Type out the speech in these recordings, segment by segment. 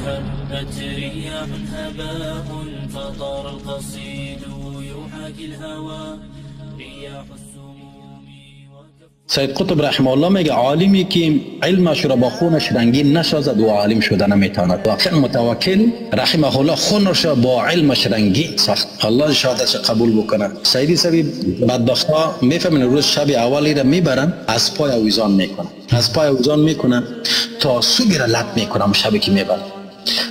هبت رياح هباء فطار القصيد يحاكي الهوى رياح السموم. سید قطب رحمه الله میگه عالمی که علمش را با خونش رنگین نسازد و عالم شده نمیتواند. واقعا متوکل رحمه الله خونش را با علمش رنگین ساخت. الله شهادتش قبول بکنه. سیدی سبی بدبخت ها میفهمن روز شب اولی را میبرن از پای اویزان میکنن. از پای اویزان میکنن تا صبح را لط میکنن شبی که میبرن.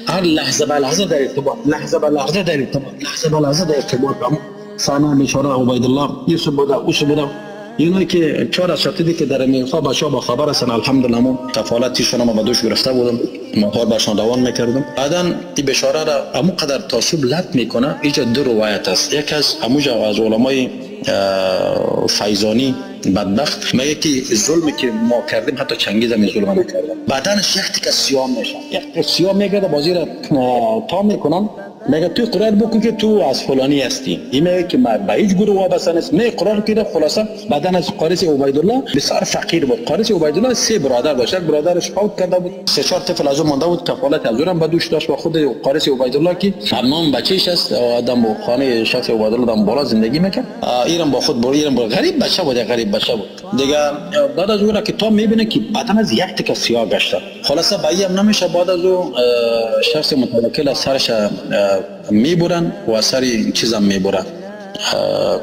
هر لحظه به لحظه در ارتباط، لحظه به لحظه در ارتباط، لحظه به لحظه در ارتباط. سانا بیچاره عبیدالله یوسف بوده اوش بوده. اینایی که 4 از شتیدی که در میخواب بچه‌ها با خبر هستن الحمدلله. ما کفالتیشون ما به دوش گرفته بودم، ما کار برشان روان میکردم. بعدن این بشاره را امو قدر تعصب لط میکنه. اینجا 2 روایت است. یک از اموجا از علمای فیضانی بدبخت میگه که ظلمی که ما کردیم حتی چنگیز هم ظلم نکردن. بدنش یک تیکه سیاه میشه، یک تیکه سیاه میگه بازی را تا میکنن. میگه تو اقرار بکن که تو از فلانی هستی. این میگه که من به هیچ گروه وابسته نیستم. نه اقرار کرده. خلاصه بدن از قاریس عبیدالله بسیار فقیر بود. قاریس عبیدالله 3 برادر داشت. یک برادرش فوت کرده بود، 3-4 طفل از اون مانده بود. کفالت از اونم به دوش داشت با خود قاریس عبیدالله که تمام بچه‌ش است. آدم و خانه شخص عبیدالله دم بالا زندگی میکرد. ایران با خود ایران با غریب بچه بود، غریب بچه بود دیگه. بعد از اون که تا میبینه که بدن از یک تیکه سیاه گشته. خلاصه به این نمیشه. بعد از اون شخص متوکل از سرش میبرن و سری چیزم میبرن.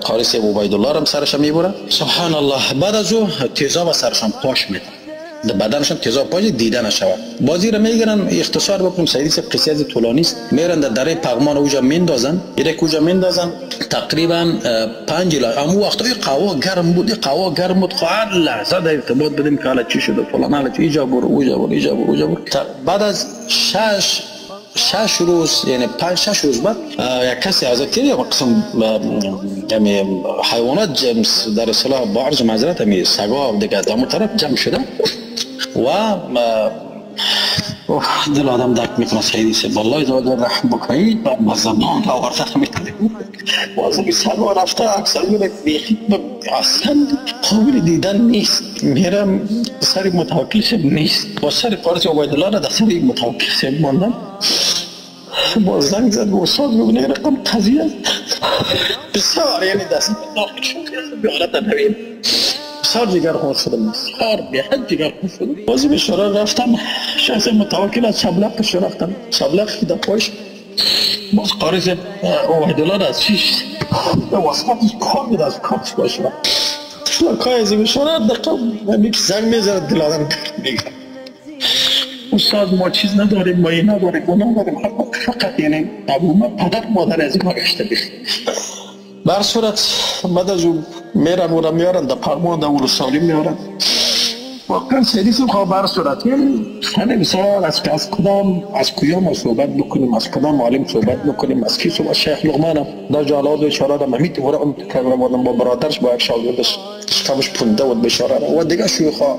قاریس عبیدالله هم سرش میبرن. سبحان الله. بعد از اون تیزاب سرشان پاش میدن. بدنشان تیزاب پاش دیده نشود. بازی را میگیرن. اختصار بکنم سیدی صاحب قصه از طولانی است. میرن در دره پغمان اوجا میندازن. ایره کجا میندازن تقریبا 5 لحظه. اما وقتی قهوه گرم بود، قهوه گرم بود. هر لحظه در ارتباط بدیم که حالا چی شده فلان، حالا اینجا برو اوجا برو اینجا برو اوجا برو. بعد از 6 روز یعنی 5-6 روز بعد یک کسی از که قسم یعنی حیوانات در اصطلاح با عرض معذرت می سگا دیگه دم طرف جمع شده و دل آدم درد میکنه. سیدی صاحب والله زاد رحم بکنید با زمان آورده میتونه بازم سگا رفته اکثر میره بیخی اصلا قابل دیدن نیست. میرم سری متوکل شب نیست با سری قاریس عبیدالله را در سری متوکل شب ماندم. با زنگ زد و استاد ببینه رقم قضیه بسیار یعنی دست داخل شد بیارت نبید بسیار جگر خود شدم. بسیار بیحد جگر خود شدم. بازی به شرار رفتم. شخص متوکل از شبلقش رفتم. شبلق که در پاش باز قاریس عبیدالله را از شیش واسطش کار بود از کارش باشه. شلکای ازی به شرار دقیقا همی که زنگ میزرد دل آدم میگه استاد ما چیز نداریم، ما این نداریم، ما نداریم. فقط یعنی ابوما پدر مادر از ما گشته بخی. بر صورت بعد از اون میرن و را میارن در پرمان در اول سالی میارن. واقعا سیدی صاحب بر صورت یعنی سنه بسیار از کدام از کیام صحبت بکنیم، از کدام عالم صحبت بکنیم، از کی صحبت. شیخ لقمان در جلال بیچاره در ممیت و را کردن با برادرش با یک شاگردش شکمش پونده بود بیچاره و دیگه شوخا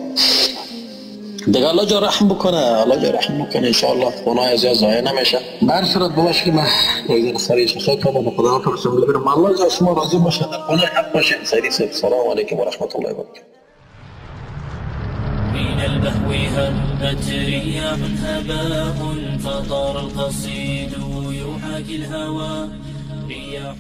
دیگه. الله جا رحم بکنه، الله جا رحم بکنه ان شاء الله. گناه از ضایع نمیشه. بر صورت باشه که من دیگه سریش خواهد کنم با خدا ترسم بگیرم. الله جا شما راضی باشه، در گناه حق باشه. سیدی صاحب سلام علیکم و رحمت الله و برکاته. من البهو هبت رياح هباء فطار القصيد يحاكي الهوى رياح